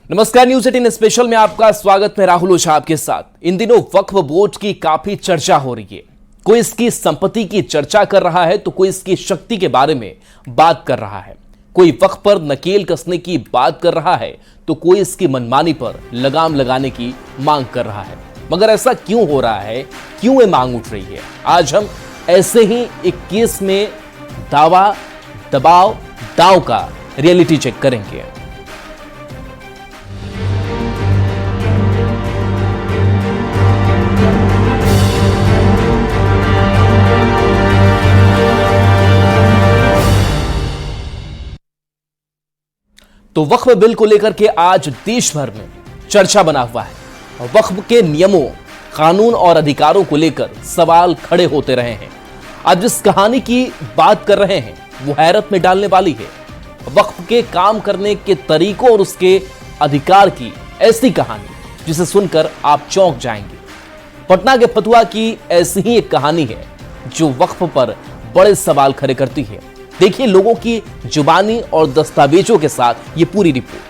नमस्कार, news 18 special में आपका स्वागत है। राहुल ओझा आपके साथ। इन दिनों वक्फ बोर्ड की काफी चर्चा हो रही है। कोई इसकी संपत्ति की चर्चा कर रहा है तो कोई इसकी शक्ति के बारे में बात कर रहा है। कोई वक्फ पर नकेल कसने की बात कर रहा है तो कोई इसकी मनमानी पर लगाम लगाने की मांग कर रहा है। मगर ऐसा क्यों हो रहा है, क्यों ये मांग उठ रही है? आज हम ऐसे ही एक केस में दावा दबाव दाव का रियलिटी चेक करेंगे। तो वक्फ बिल को लेकर के आज देश भर में चर्चा बना हुआ है। वक्फ के नियमों, कानून और अधिकारों को लेकर सवाल खड़े होते रहे हैं। आज जिस कहानी की बात कर रहे हैं वो हैरत में डालने वाली है। वक्फ के काम करने के तरीकों और उसके अधिकार की ऐसी कहानी जिसे सुनकर आप चौंक जाएंगे। पटना के फतुहा की ऐसी ही एक कहानी है जो वक्फ पर बड़े सवाल खड़े करती है। देखिए लोगों की जुबानी और दस्तावेजों के साथ ये पूरी रिपोर्ट।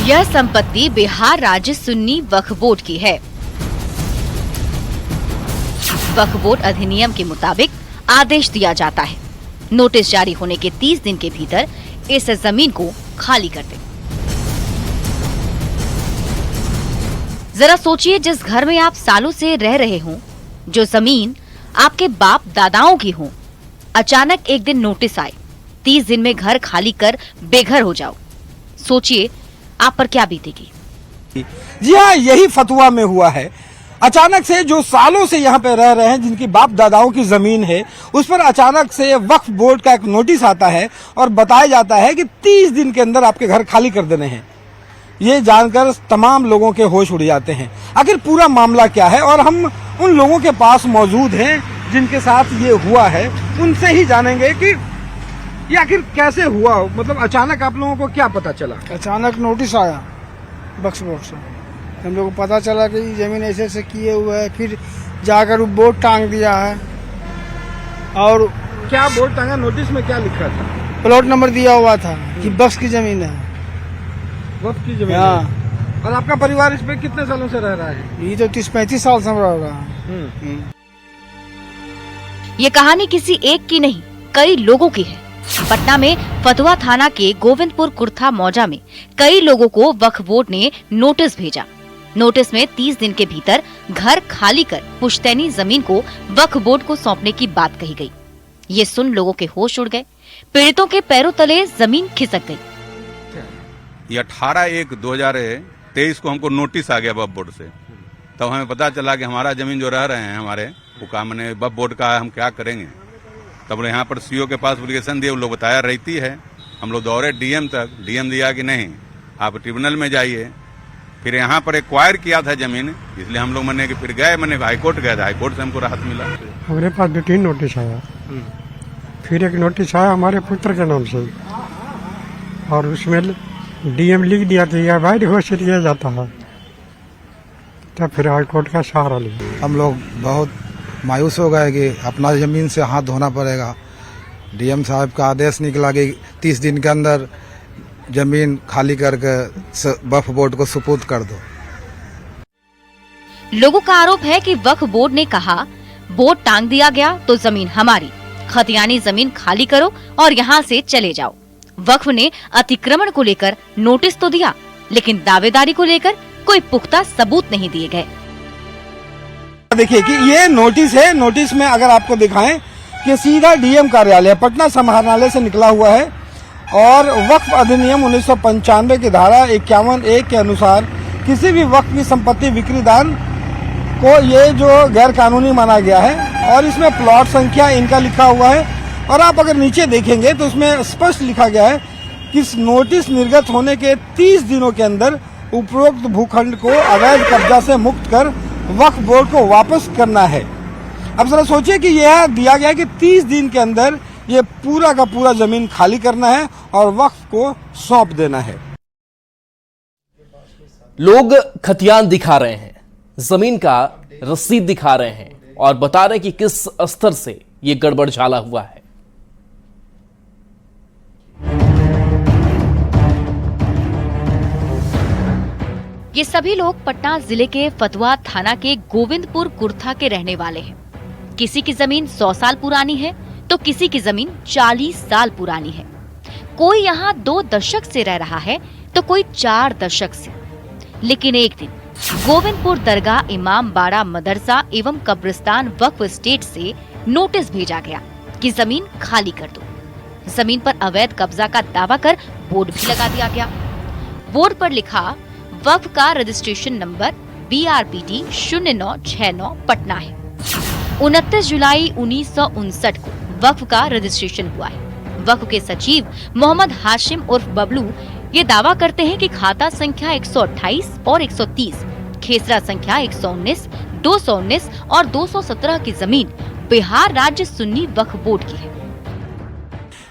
यह संपत्ति बिहार राज्य सुन्नी वक्फ बोर्ड की है। वक्फ बोर्ड अधिनियम के मुताबिक आदेश दिया जाता है, नोटिस जारी होने के 30 दिन के भीतर इस जमीन को खाली कर दें। जरा सोचिए, जिस घर में आप सालों से रह रहे हों, जो जमीन आपके बाप दादाओं की हो, अचानक एक दिन नोटिस आए, 30 दिन में घर खाली कर बेघर हो जाओ। सोचिए आप पर क्या बीतेगी। जी हाँ, यही फतुहा में हुआ है। अचानक से जो सालों से यहाँ पे रह रहे हैं, जिनकी बाप दादाओं की जमीन है, उस पर अचानक से वक्फ बोर्ड का एक नोटिस आता है और बताया जाता है कि 30 दिन के अंदर आपके घर खाली कर देने हैं। ये जानकर तमाम लोगों के होश उड़ जाते हैं। आखिर पूरा मामला क्या है, और हम उन लोगों के पास मौजूद हैं जिनके साथ ये हुआ है, उनसे ही जानेंगे कि ये आखिर कैसे हुआ। मतलब अचानक आप लोगों को क्या पता चला? अचानक नोटिस आया वक्फ बोर्ड से, हम लोग को पता चला कि जमीन ऐसे ऐसे किए हुए है। फिर जाकर वो बोर्ड टांग दिया है। और क्या बोर्ड टांगा? नोटिस में क्या लिखा था? प्लॉट नंबर दिया हुआ था कि वक्फ की जमीन है। वक्फ की जमीन हाँ। है। और आपका परिवार इस पे कितने सालों से रह रहा है? ये तो 30-35 साल से रह रहा है। ये कहानी किसी एक की नहीं, कई लोगों की है। पटना में फतुहा थाना के गोविंदपुर कुर्था मौजा में कई लोगों को वक्फ बोर्ड ने नोटिस भेजा। नोटिस में 30 दिन के भीतर घर खाली कर पुश्तैनी जमीन को वक्फ बोर्ड को सौंपने की बात कही गई। ये सुन लोगों के होश उड़ गए। पीड़ितों के पैरों तले जमीन खिसक गई। ये 18/1/2023 को हमको नोटिस आ गया वक्फ बोर्ड से। तब हमें पता चला कि हमारा जमीन जो रह रहे हैं हमारे, वो काम मैंने वक्फ बोर्ड का है, हम क्या करेंगे। तब यहाँ पर सीओ के पास एप्लीकेशन दिए, वो लोग बताया रहती है। हम लोग दौड़े डीएम तक, डीएम दिया कि नहीं आप ट्रिब्यूनल में जाइए। फिर यहाँ पर एक्वायर किया था जमीन, इसलिए हम लोग मैंने फिर गए, मैंने हाईकोर्ट गया था, हाईकोर्ट से हमको राहत मिला। हमारे पास 2-3 नोटिस आया। फिर एक नोटिस आया हमारे पुत्र के नाम से, और उसमें डीएम लिख दिया था यह अवैध घोषित किया जाता है। तब फिर हाईकोर्ट का सहारा लिया। हम लोग बहुत मायूस हो गए कि अपना जमीन से हाथ धोना पड़ेगा। डीएम साहब का आदेश निकला कि 30 दिन के अंदर जमीन खाली करके वक्फ बोर्ड को सुपुर्द कर दो। लोगों का आरोप है कि वक्फ बोर्ड ने कहा बोर्ड टांग दिया गया तो जमीन हमारी, खतियानी जमीन खाली करो और यहाँ से चले जाओ। वक्फ ने अतिक्रमण को लेकर नोटिस तो दिया, लेकिन दावेदारी को लेकर कोई पुख्ता सबूत नहीं दिए गए। देखिए कि ये नोटिस है। नोटिस में अगर आपको दिखाएं कि सीधा डीएम कार्यालय पटना समाहरणालय से निकला हुआ है, और वक्फ अधिनियम 1995 की धारा 51(1) के अनुसार किसी भी वक्फ की संपत्ति विक्री दान को ये जो गैर कानूनी माना गया है। और इसमें प्लॉट संख्या इनका लिखा हुआ है, और आप अगर नीचे देखेंगे तो उसमें स्पष्ट लिखा गया है कि इस नोटिस निर्गत होने के 30 दिनों के अंदर उपरोक्त भूखंड को अवैध कब्जा से मुक्त कर वक्फ बोर्ड को वापस करना है। अब जरा सोचिए कि यह दिया गया कि 30 दिन के अंदर ये पूरा का पूरा जमीन खाली करना है और वक्फ को सौंप देना है। लोग खतियान दिखा रहे हैं, जमीन का रसीद दिखा रहे हैं और बता रहे हैं कि किस स्तर से ये गड़बड़ झाला हुआ है। ये सभी लोग पटना जिले के फतुहा थाना के गोविंदपुर कुर्था के रहने वाले हैं। किसी की जमीन 100 साल पुरानी है तो किसी की जमीन 40 साल पुरानी है। कोई यहाँ 2 दशक से रह रहा है तो कोई 4 दशक से। लेकिन एक दिन गोविंदपुर दरगाह इमाम बाड़ा मदरसा एवं कब्रिस्तान वक्फ स्टेट से नोटिस भेजा गया कि जमीन खाली कर दो। जमीन पर अवैध कब्जा का दावा कर बोर्ड भी लगा दिया गया। बोर्ड पर लिखा वक्फ का रजिस्ट्रेशन नंबर BRPT 0969 पटना है। 29 जुलाई 1959 को वक्फ का रजिस्ट्रेशन हुआ है। वक्फ के सचिव मोहम्मद हाशिम उर्फ बबलू ये दावा करते हैं कि खाता संख्या 128 और 130, खेसरा संख्या 119, 219 और 217 की जमीन बिहार राज्य सुन्नी वक्फ बोर्ड की है।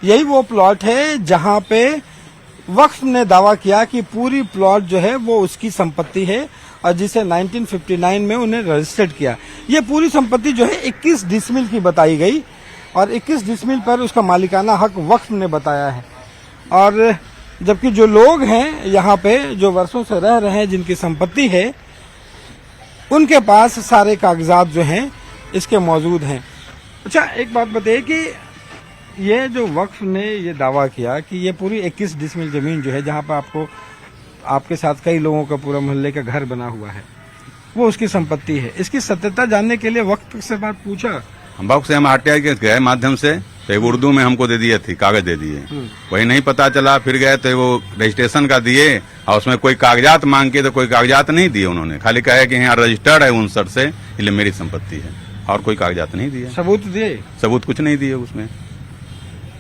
यही वो प्लॉट है जहां पे वक्फ ने दावा किया कि पूरी प्लॉट जो है वो उसकी संपत्ति है और जिसे 1959 में उन्हें रजिस्टर्ड किया। ये पूरी संपत्ति जो है 21 डिसमिल की बताई गई और 21 डिसमिल पर उसका मालिकाना हक वक्फ ने बताया है। और जबकि जो लोग हैं यहाँ पे जो वर्षों से रह रहे हैं जिनकी संपत्ति है उनके पास सारे कागजात जो हैं इसके मौजूद हैं। अच्छा, एक बात बताइए कि ये जो वक्फ ने ये दावा किया कि ये पूरी 21 डिसमिल जमीन जो है जहाँ पर आपको आपके साथ कई लोगों का पूरा मोहल्ले का घर बना हुआ है वो उसकी संपत्ति है, इसकी सत्यता जानने के लिए वक्फ से बात पूछा? हम वक्त से हम RTI के गए माध्यम से तो एक उर्दू में हमको दे दिए थी, कागज दे दिए। वही नहीं पता चला, फिर गए तो वो रजिस्ट्रेशन का दिए और उसमें कोई कागजात मांग के तो कोई कागजात नहीं दिए उन्होंने। खाली कहा कि यहाँ रजिस्टर्ड है 59 से, इसलिए मेरी संपत्ति है, और कोई कागजात नहीं दिए। सबूत दिए? सबूत कुछ नहीं दिए, उसमें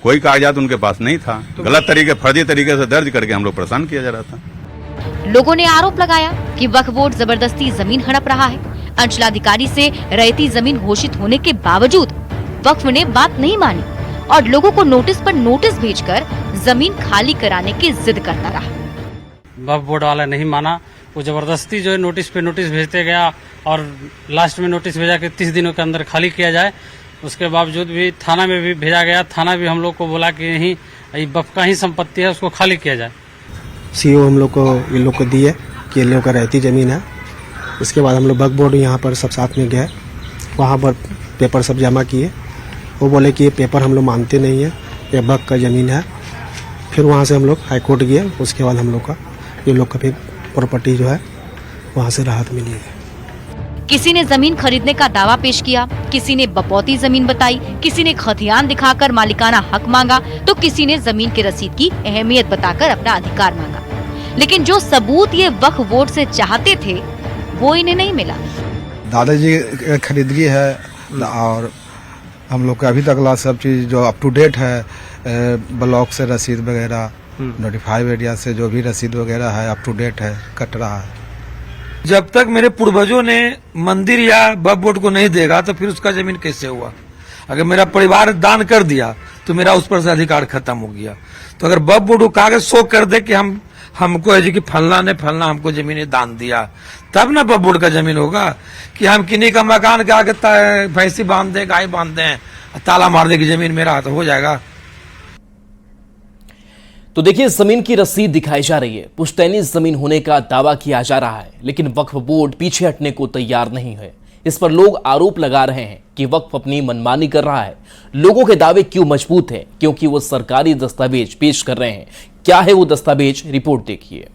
कोई कागजात उनके पास नहीं था। गलत तरीके फर्जी तरीके से दर्ज करके हम लोग परेशान किया जा रहा था। लोगों ने आरोप लगाया कि वक्फ बोर्ड जबरदस्ती जमीन हड़प रहा है। अंचलाधिकारी से रैयती जमीन घोषित होने के बावजूद वक्फ ने बात नहीं मानी और लोगों को नोटिस पर नोटिस भेजकर जमीन खाली कराने की जिद करता रहा। वक्फ बोर्ड वाला नहीं माना, वो जबरदस्ती जो है नोटिस पे नोटिस भेजते गया और लास्ट में नोटिस भेजा कि 30 दिनों के अंदर खाली किया जाए। उसके बावजूद भी थाना में भी भेजा गया, थाना भी हम लोग को बोला कि नहीं, ये वक्फ का ही संपत्ति है, उसको खाली किया जाए। CO हम लोग को इन लोग को दिए कि इन लोग का रहती जमीन है। उसके बाद हम लोग वक्फ बोर्ड यहाँ पर सब साथ में गए, वहाँ पर पेपर सब जमा किए। वो बोले कि ये पेपर हम लोग मानते नहीं है, ये वक्फ का ज़मीन है। फिर वहाँ से हम लोग हाई कोर्ट गए। उसके बाद हम लोग का ये लोग का फिर प्रॉपर्टी जो है वहाँ से राहत मिली है। किसी ने जमीन खरीदने का दावा पेश किया, किसी ने बपौती जमीन बताई, किसी ने खतियान दिखाकर मालिकाना हक मांगा तो किसी ने जमीन की रसीद की अहमियत बताकर अपना अधिकार मांगा। लेकिन जो सबूत ये वक्फ बोर्ड से चाहते थे वो इन्हें नहीं मिला। दादाजी खरीदगी है और हम लोग का अभी तक ला सब चीज जो अप टू डेट है, ब्लॉक से रसीद वगैरह, नोटिफाइड एरिया से जो भी रसीद वगैरह है अप टू डेट है, कट रहा है। जब तक मेरे पूर्वजों ने मंदिर या वक्फ बोर्ड को नहीं देगा तो फिर उसका जमीन कैसे हुआ? अगर मेरा परिवार दान कर दिया तो मेरा उस पर से अधिकार खत्म हो गया। तो अगर वक्फ बोर्ड को कागज शो कर दे कि हमको है कि फलना ने फलना हमको जमीन दान दिया, तब ना वक्फ बोर्ड का जमीन होगा। कि हम किन्हीं का मकान के आगे भैंसी बांध दे, गाय बांध दे, ताला मार दे कि जमीन मेरा तो हो जाएगा। तो देखिए, जमीन की रसीद दिखाई जा रही है, पुश्तैनी जमीन होने का दावा किया जा रहा है, लेकिन वक्फ बोर्ड पीछे हटने को तैयार नहीं है। इस पर लोग आरोप लगा रहे हैं कि वक्फ अपनी मनमानी कर रहा है। लोगों के दावे क्यों मजबूत हैं? क्योंकि वो सरकारी दस्तावेज पेश कर रहे हैं। क्या है वो दस्तावेज, रिपोर्ट देखिए।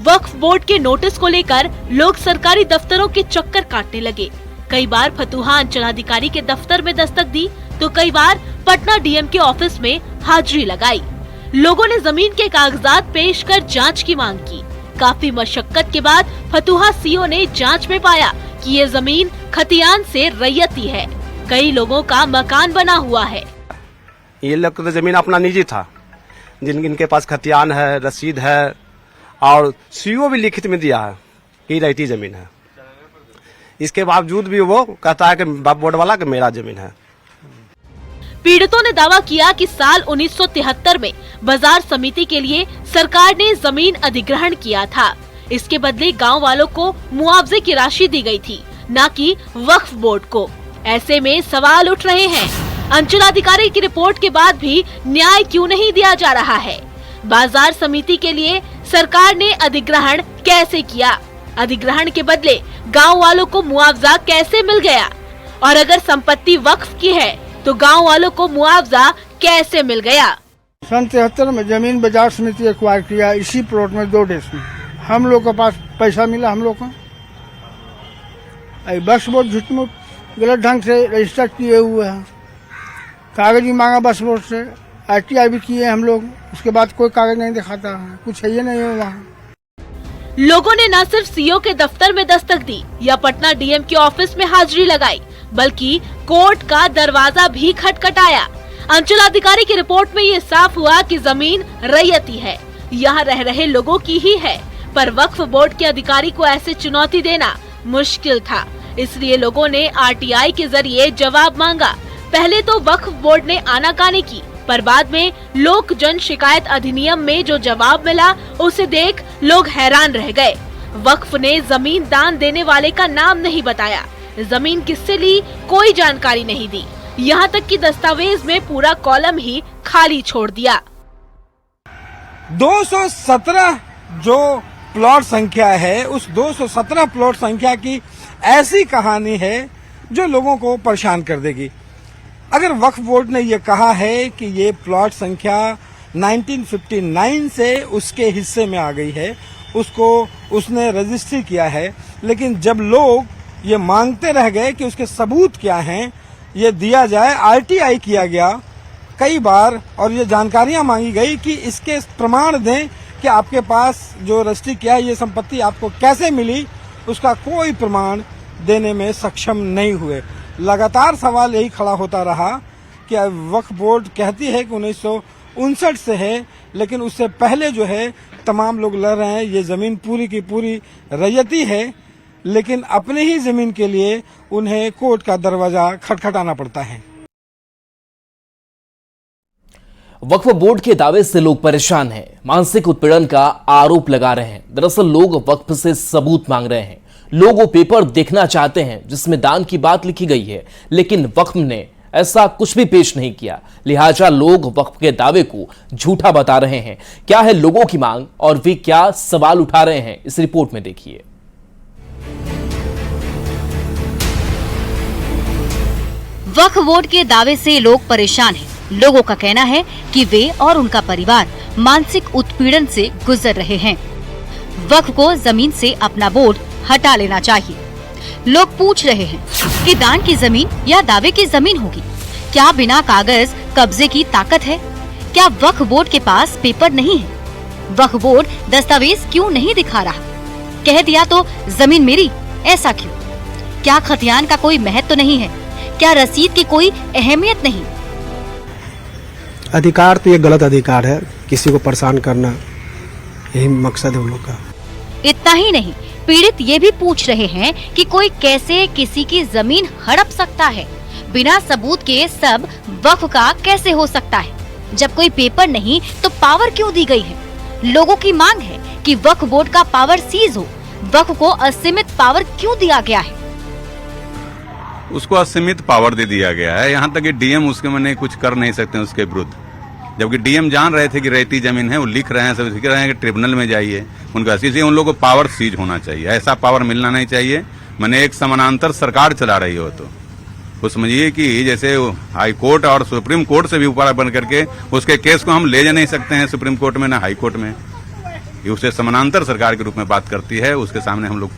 वक्फ बोर्ड के नोटिस को लेकर लोग सरकारी दफ्तरों के चक्कर काटने लगे। कई बार फतुहा अंचलाधिकारी के दफ्तर में दस्तक दी तो कई बार पटना DM के ऑफिस में हाजिरी लगाई। लोगों ने जमीन के कागजात पेश कर जांच की मांग की। काफी मशक्कत के बाद फतुहा CO ने जांच में पाया कि ये जमीन खतियान से रैयती है। कई लोगों का मकान बना हुआ है। ये लोग तो जमीन अपना निजी था, जिनके पास खतियान है, रसीद है और CO भी लिखित में दिया है कि रहती जमीन है। इसके बावजूद भी वो कहता है कि वक्फ बोर्ड वाला कि मेरा जमीन है। पीड़ितों ने दावा किया कि साल 1973 में बाजार समिति के लिए सरकार ने जमीन अधिग्रहण किया था। इसके बदले गांव वालों को मुआवजे की राशि दी गई थी, न कि वक्फ बोर्ड को। ऐसे में सवाल उठ रहे हैं, अंचलाधिकारी की रिपोर्ट के बाद भी न्याय क्यों नहीं दिया जा रहा है? बाजार समिति के लिए सरकार ने अधिग्रहण कैसे किया? अधिग्रहण के बदले गांव वालों को मुआवजा कैसे मिल गया? और अगर संपत्ति वक्फ की है तो गांव वालों को मुआवजा कैसे मिल गया? सन 73 में जमीन बाजार समिति एक्वायर किया इसी प्लॉट में 2 डेज में। हम लोग के पास पैसा मिला, हम लोग को बस बोर्ड झूठमूठ गलत ढंग से रजिस्टर किए हुए हैं, कागज भी मांगा बस बोर्ड से, RTI भी किए हम लोग, उसके बाद कोई कागज नहीं दिखाता है, कुछ है ही नहीं है वहाँ। लोगों ने न सिर्फ सीओ के दफ्तर में दस्तक दी या पटना डीएम के ऑफिस में हाजिरी लगाई, बल्कि कोर्ट का दरवाजा भी खटखटाया। अंचलाधिकारी की रिपोर्ट में ये साफ हुआ कि जमीन रैयती है, यहाँ रह रहे लोगों की ही है, पर वक्फ बोर्ड के अधिकारी को ऐसे चुनौती देना मुश्किल था। इसलिए लोगों ने RTI के जरिए जवाब मांगा। पहले तो वक्फ बोर्ड ने आनाकानी की, पर बाद में लोक जन शिकायत अधिनियम में जो जवाब मिला उसे देख लोग हैरान रह गए। वक्फ ने जमीन दान देने वाले का नाम नहीं बताया, जमीन किससे ली कोई जानकारी नहीं दी, यहाँ तक कि दस्तावेज में पूरा कॉलम ही खाली छोड़ दिया। 217 जो प्लॉट संख्या है, उस 217 प्लॉट संख्या की ऐसी कहानी है जो लोगों को परेशान कर देगी। अगर वक्फ बोर्ड ने ये कहा है कि ये प्लॉट संख्या 1959 से उसके हिस्से में आ गई है, उसको उसने रजिस्ट्री किया है, लेकिन जब लोग ये मांगते रह गए कि उसके सबूत क्या हैं, ये दिया जाए, RTI किया गया कई बार और ये जानकारियां मांगी गई कि इसके प्रमाण दें कि आपके पास जो रजिस्ट्री किया है ये संपत्ति आपको कैसे मिली, उसका कोई प्रमाण देने में सक्षम नहीं हुए। लगातार सवाल यही खड़ा होता रहा कि वक्फ बोर्ड कहती है कि 1959 से है, लेकिन उससे पहले जो है तमाम लोग लड़ रहे हैं, ये जमीन पूरी की पूरी रैयती है, लेकिन अपने ही जमीन के लिए उन्हें कोर्ट का दरवाजा खटखटाना पड़ता है। वक्फ बोर्ड के दावे से लोग परेशान हैं, मानसिक उत्पीड़न का आरोप लगा रहे हैं। दरअसल लोग वक्फ से सबूत मांग रहे हैं, लोग वो पेपर देखना चाहते हैं जिसमें दान की बात लिखी गई है, लेकिन वक्फ ने ऐसा कुछ भी पेश नहीं किया। लिहाजा लोग वक्फ के दावे को झूठा बता रहे हैं। क्या है लोगों की मांग और वे क्या सवाल उठा रहे हैं, इस रिपोर्ट में देखिए। वक्फ बोर्ड के दावे से लोग परेशान हैं। लोगों का कहना है कि वे और उनका परिवार मानसिक उत्पीड़न से गुजर रहे हैं। वक्फ को जमीन से अपना बोर्ड हटा लेना चाहिए। लोग पूछ रहे हैं कि दान की जमीन या दावे की जमीन होगी? क्या बिना कागज कब्जे की ताकत है? क्या वक्फ बोर्ड के पास पेपर नहीं है? वक्फ बोर्ड दस्तावेज क्यों नहीं दिखा रहा? कह दिया तो जमीन मेरी, ऐसा क्यों? क्या खतियान का कोई महत्व नहीं है? क्या रसीद की कोई अहमियत नहीं? अधिकार तो ये गलत अधिकार है, किसी को परेशान करना यही मकसद है उन लोग का। इतना ही नहीं, पीड़ित ये भी पूछ रहे हैं कि कोई कैसे किसी की जमीन हड़प सकता है? बिना सबूत के सब वक्फ का कैसे हो सकता है? जब कोई पेपर नहीं तो पावर क्यों दी गई है? लोगों की मांग है कि वक्फ बोर्ड का पावर सीज हो। वक्फ को असीमित पावर क्यों दिया गया है? उसको असीमित पावर दे दिया गया है, यहाँ तक कि डीएम उसके मैंने कुछ कर नहीं सकते उसके विरुद्ध। जबकि डीएम जान रहे थे कि रैयती जमीन है, वो लिख रहे हैं, सब लिख रहे हैं कि ट्रिब्यूनल में जाइए, उनका इसलिए उन लोगों को पावर सीज होना चाहिए। ऐसा पावर मिलना नहीं चाहिए। मैंने एक समानांतर सरकार चला रही हो तो वो समझिए कि जैसे हाई कोर्ट और सुप्रीम कोर्ट से भी ऊपर बन करके उसके केस को हम ले जा नहीं सकते हैं सुप्रीम कोर्ट में ना हाई कोर्ट में। ये उसे समानांतर सरकार के रूप में बात करती है, उसके सामने हम लोग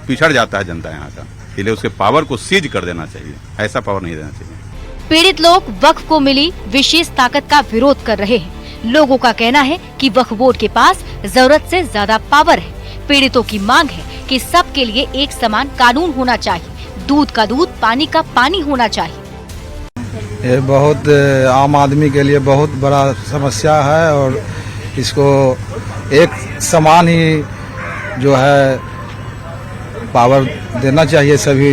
पिछड़ जाता है जनता यहाँ का। इसलिए उसके पावर को सीज कर देना चाहिए, ऐसा पावर नहीं देना चाहिए। पीड़ित लोग वक्फ को मिली विशेष ताकत का विरोध कर रहे हैं। लोगों का कहना है कि वक्फ बोर्ड के पास जरूरत से ज्यादा पावर है। पीड़ितों की मांग है कि सबके लिए एक समान कानून होना चाहिए, दूध का दूध, पानी का पानी होना चाहिए। ये बहुत आम आदमी के लिए बहुत बड़ा समस्या है और इसको एक समान ही जो है पावर देना चाहिए सभी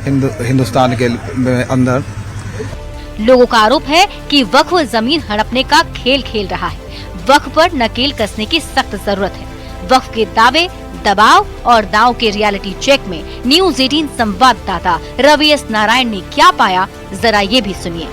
हिंदुस्तान के अंदर। लोगों का आरोप है कि वक्फ जमीन हड़पने का खेल खेल रहा है। वक्फ पर नकेल कसने की सख्त जरूरत है। वक्फ के दावे, दबाव और दांव के रियलिटी चेक में न्यूज 18 संवाददाता रवि एस नारायण ने क्या पाया, जरा ये भी सुनिए।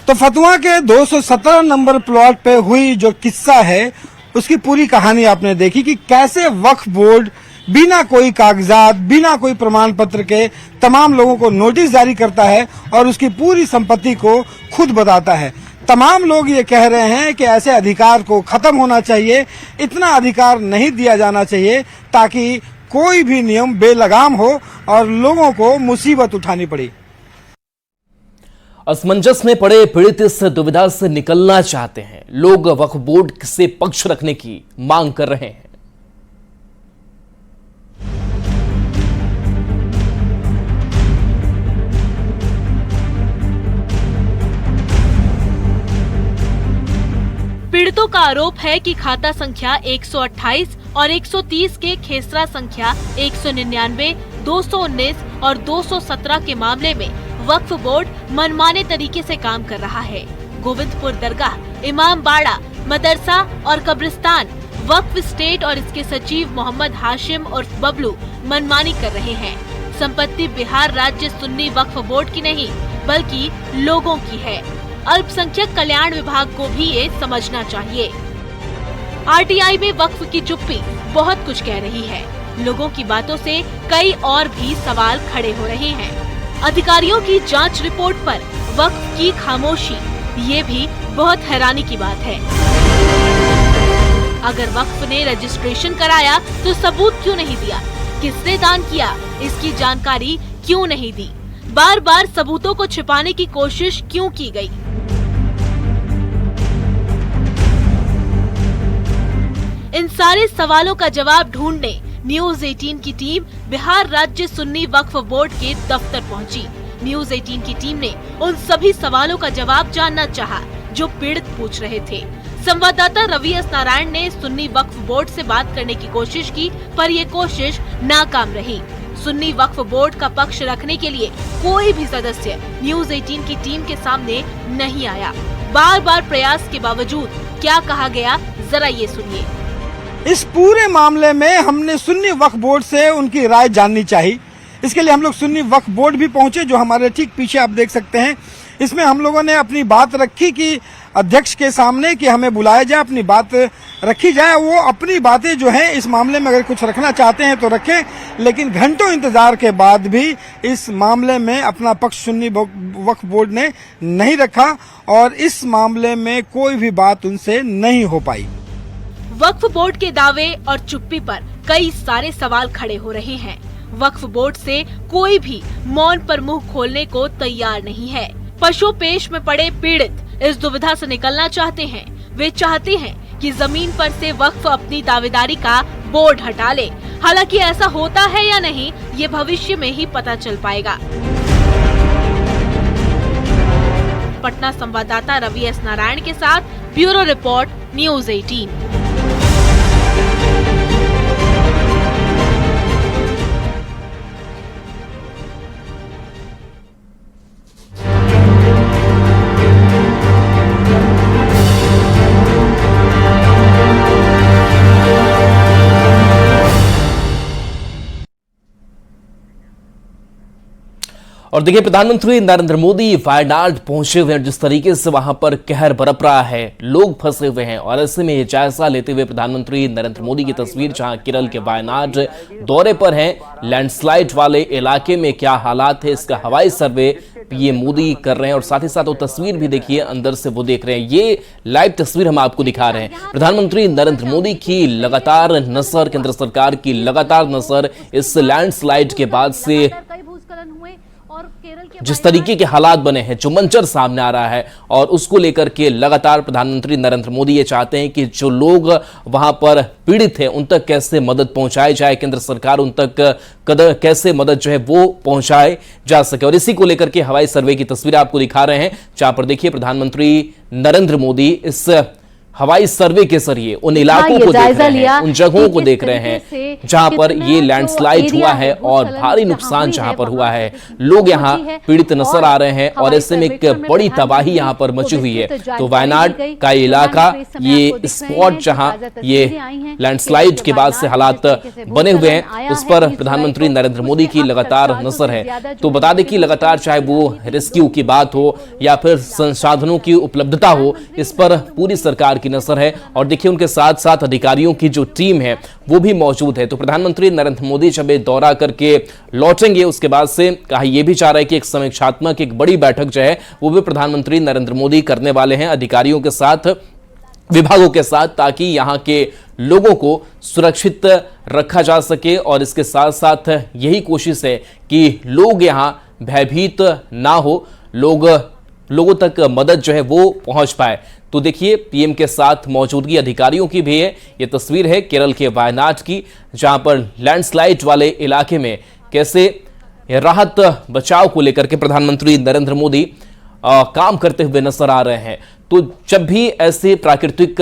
तो फतुआ के 217 नंबर प्लॉट पे हुई जो किस्सा है उसकी पूरी कहानी आपने देखी कि कैसे वक्फ बोर्ड बिना कोई कागजात, बिना कोई प्रमाण पत्र के तमाम लोगों को नोटिस जारी करता है और उसकी पूरी संपत्ति को खुद बताता है। तमाम लोग ये कह रहे हैं कि ऐसे अधिकार को खत्म होना चाहिए, इतना अधिकार नहीं दिया जाना चाहिए ताकि कोई भी नियम बेलगाम हो और लोगों को मुसीबत उठानी पड़ी। असमंजस में पड़े पीड़ित इस दुविधा से निकलना चाहते हैं। लोग वक्फ बोर्ड से पक्ष रखने की मांग कर रहे हैं। पीड़ितों का आरोप है कि खाता संख्या 128 और 130 के खेसरा संख्या 199, 219 और 217 के मामले में वक्फ बोर्ड मनमाने तरीके से काम कर रहा है। गोविंदपुर दरगाह, इमाम बाड़ा, मदरसा और कब्रिस्तान वक्फ स्टेट और इसके सचिव मोहम्मद हाशिम और बबलू मनमानी कर रहे हैं। संपत्ति बिहार राज्य सुन्नी वक्फ बोर्ड की नहीं बल्कि लोगों की है। अल्पसंख्यक कल्याण विभाग को भी ये समझना चाहिए। आरटीआई में वक्फ की चुप्पी बहुत कुछ कह रही है। लोगों की बातों से कई और भी सवाल खड़े हो रहे हैं। अधिकारियों की जांच रिपोर्ट पर वक्फ की खामोशी, ये भी बहुत हैरानी की बात है। अगर वक्फ ने रजिस्ट्रेशन कराया तो सबूत क्यों नहीं दिया? किसने दान किया, इसकी जानकारी क्यों नहीं दी? बार बार सबूतों को छिपाने की कोशिश क्यों की गई? इन सारे सवालों का जवाब ढूंढने न्यूज 18 की टीम बिहार राज्य सुन्नी वक्फ बोर्ड के दफ्तर पहुंची। न्यूज 18 की टीम ने उन सभी सवालों का जवाब जानना चाहा जो पीड़ित पूछ रहे थे। संवाददाता रवि एस नारायण ने सुन्नी वक्फ बोर्ड से बात करने की कोशिश की, पर ये कोशिश नाकाम रही। सुन्नी वक्फ बोर्ड का पक्ष रखने के लिए कोई भी सदस्य न्यूज 18 की टीम के सामने नहीं आया। बार बार प्रयास के बावजूद क्या कहा गया, जरा ये सुनिए। इस पूरे मामले में हमने सुन्नी वक्फ बोर्ड से उनकी राय जाननी चाहिए। इसके लिए हम लोग सुन्नी वक्फ बोर्ड भी पहुंचे, जो हमारे ठीक पीछे आप देख सकते हैं। इसमें हम लोगों ने अपनी बात रखी कि अध्यक्ष के सामने कि हमें बुलाया जाए, अपनी बात रखी जाए। वो अपनी बातें जो हैं इस मामले में अगर कुछ रखना चाहते हैं तो रखें, लेकिन घंटों इंतजार के बाद भी इस मामले में अपना पक्ष सुन्नी वक्फ बोर्ड ने नहीं रखा और इस मामले में कोई भी बात उनसे नहीं हो पाई। वक्फ बोर्ड के दावे और चुप्पी पर कई सारे सवाल खड़े हो रहे हैं। वक्फ बोर्ड से कोई भी मौन पर मुंह खोलने को तैयार नहीं है। पशुपेश में पड़े पीड़ित इस दुविधा से निकलना चाहते हैं। वे चाहते हैं कि जमीन पर से वक्फ अपनी दावेदारी का बोर्ड हटा ले। हालांकि ऐसा होता है या नहीं, ये भविष्य में ही पता चल पाएगा। पटना संवाददाता रवि एस नारायण के साथ ब्यूरो रिपोर्ट, न्यूज 18। और देखिए, प्रधानमंत्री नरेंद्र मोदी वायनाड पहुंचे हुए हैं। जिस तरीके से वहां पर कहर बरप रहा है, लोग फंसे हुए हैं और ऐसे में ये जायजा लेते हुए प्रधानमंत्री नरेंद्र मोदी की तस्वीर जहां केरल के वायनाड दौरे पर हैं, लैंडस्लाइड वाले इलाके में क्या हालात है इसका हवाई सर्वे ये मोदी कर रहे हैं। और साथ ही साथ वो तस्वीर भी देखिए, अंदर से वो देख रहे हैं। ये लाइव तस्वीर हम आपको दिखा रहे हैं। प्रधानमंत्री नरेंद्र मोदी की लगातार नजर, केंद्र सरकार की लगातार नजर इस लैंडस्लाइड के बाद से जिस तरीके के हालात बने हैं, जो मंजर सामने आ रहा है, और उसको लेकर के लगातार प्रधानमंत्री नरेंद्र मोदी ये चाहते हैं कि जो लोग वहां पर पीड़ित हैं उन तक कैसे मदद पहुंचाई जाए, केंद्र सरकार उन तक कैसे मदद जो है वो पहुंचाए जा सके। और इसी को लेकर के हवाई सर्वे की तस्वीर आपको दिखा रहे हैं, जहां पर देखिए प्रधानमंत्री नरेंद्र मोदी इस हवाई सर्वे के जरिए उन इलाकों को देख रहे हैं, उन जगहों को देख रहे हैं जहां पर ये लैंडस्लाइड हुआ है और भारी नुकसान जहां पर हुआ है। लोग यहां पीड़ित नजर आ रहे हैं और ऐसे में एक बड़ी तबाही यहां पर मची हुई है। तो वायनाड का इलाका, ये स्पॉट जहां ये लैंडस्लाइड के बाद से हालात बने हुए हैं, उस पर प्रधानमंत्री नरेंद्र मोदी की लगातार नजर है। तो बता दें कि लगातार चाहे वो रेस्क्यू की बात हो या फिर संसाधनों की उपलब्धता हो, इस पर पूरी सरकार की नजर है। और देखिए उनके साथ साथ अधिकारियों की जो टीम है वो भी मौजूद है। तो प्रधानमंत्री नरेंद्र मोदी जब ये दौरा करके लौटेंगे, उसके बाद से कहा यह भी चाह रहा है कि एक समीक्षात्मक एक बड़ी बैठक जो है वो भी प्रधानमंत्री नरेंद्र मोदी करने वाले हैं अधिकारियों के साथ, विभागों के साथ, ताकि यहां के लोगों को सुरक्षित रखा जा सके। और इसके साथ साथ यही कोशिश है कि लोग यहां भयभीत ना हो, लोगों तक मदद जो है वो पहुंच पाए। तो देखिए पीएम के साथ मौजूदगी अधिकारियों की भी है। ये तस्वीर है केरल के वायनाड की, जहां पर लैंडस्लाइड वाले इलाके में कैसे राहत बचाव को लेकर के प्रधानमंत्री नरेंद्र मोदी काम करते हुए नजर आ रहे हैं। तो जब भी ऐसे प्राकृतिक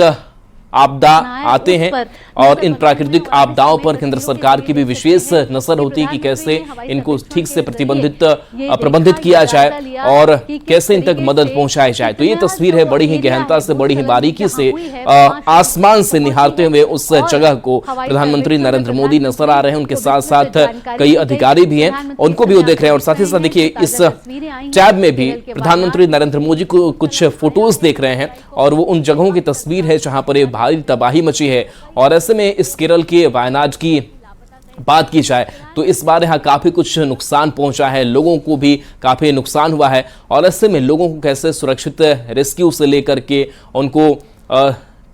आपदा आते हैं और इन प्राकृतिक आपदाओं पर केंद्र सरकार की भी विशेष नजर होती है कि कैसे इनको ठीक से प्रबंधित किया जाए और कैसे इन तक मदद पहुंचाई जाए। तो ये तस्वीर है बड़ी ही गहनता से, बड़ी ही बारीकी से आसमान से निहारते हुए उस जगह को प्रधानमंत्री नरेंद्र मोदी नजर आ रहे हैं। उनके साथ साथ कई अधिकारी भी हैं, उनको भी वो देख रहे हैं। और साथ ही साथ देखिए इस टैब में भी प्रधानमंत्री नरेंद्र मोदी को कुछ फोटोज देख रहे हैं और वो उन जगहों की तस्वीर है जहां पर भारी तबाही मची है। और ऐसे में इस केरल के वायनाड की बात की जाए तो इस बार यहाँ काफी कुछ नुकसान पहुंचा है, लोगों को भी काफी नुकसान हुआ है। और ऐसे में लोगों को कैसे सुरक्षित रेस्क्यू से लेकर के उनको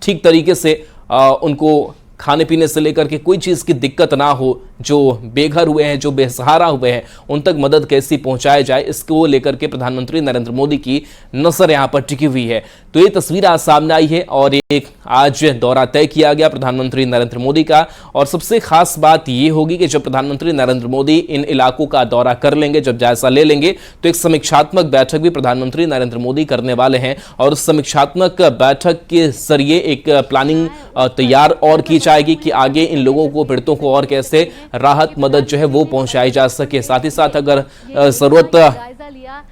ठीक तरीके से उनको खाने पीने से लेकर के कोई चीज की दिक्कत ना हो, जो बेघर हुए हैं, जो बेसहारा हुए हैं, उन तक मदद कैसी पहुंचाई जाए, इसको लेकर के प्रधानमंत्री नरेंद्र मोदी की नजर यहां पर टिकी हुई है। तो ये तस्वीर आज सामने आई है और एक आज दौरा तय किया गया प्रधानमंत्री नरेंद्र मोदी का। और सबसे खास बात ये होगी कि जब प्रधानमंत्री नरेंद्र मोदी इन इलाकों का दौरा कर लेंगे, जब जायजा ले लेंगे, तो एक समीक्षात्मक बैठक भी प्रधानमंत्री नरेंद्र मोदी करने वाले हैं। और उस समीक्षात्मक बैठक के जरिए एक प्लानिंग तैयार और की जाएगी कि आगे इन लोगों को, पीड़ितों को और कैसे राहत मदद जो है वो पहुंचाई जा सके। साथ ही साथ अगर जरूरत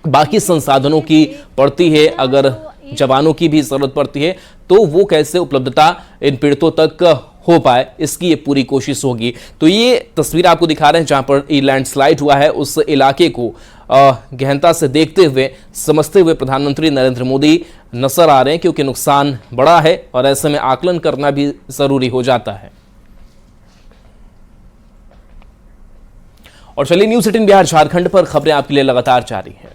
बाकी संसाधनों की पड़ती है, अगर जवानों की भी जरूरत पड़ती है, तो वो कैसे उपलब्धता इन पीड़ितों तक हो पाए, इसकी ये पूरी कोशिश होगी। तो ये तस्वीर आपको दिखा रहे हैं जहां पर ये लैंडस्लाइड हुआ है, उस इलाके को गहनता से देखते हुए, समझते हुए प्रधानमंत्री नरेंद्र मोदी नजर आ रहे हैं, क्योंकि नुकसान बड़ा है और ऐसे में आकलन करना भी जरूरी हो जाता है। और चलिए न्यूज़ 18 बिहार झारखंड पर खबरें आपके लिए लगातार जारी हैं।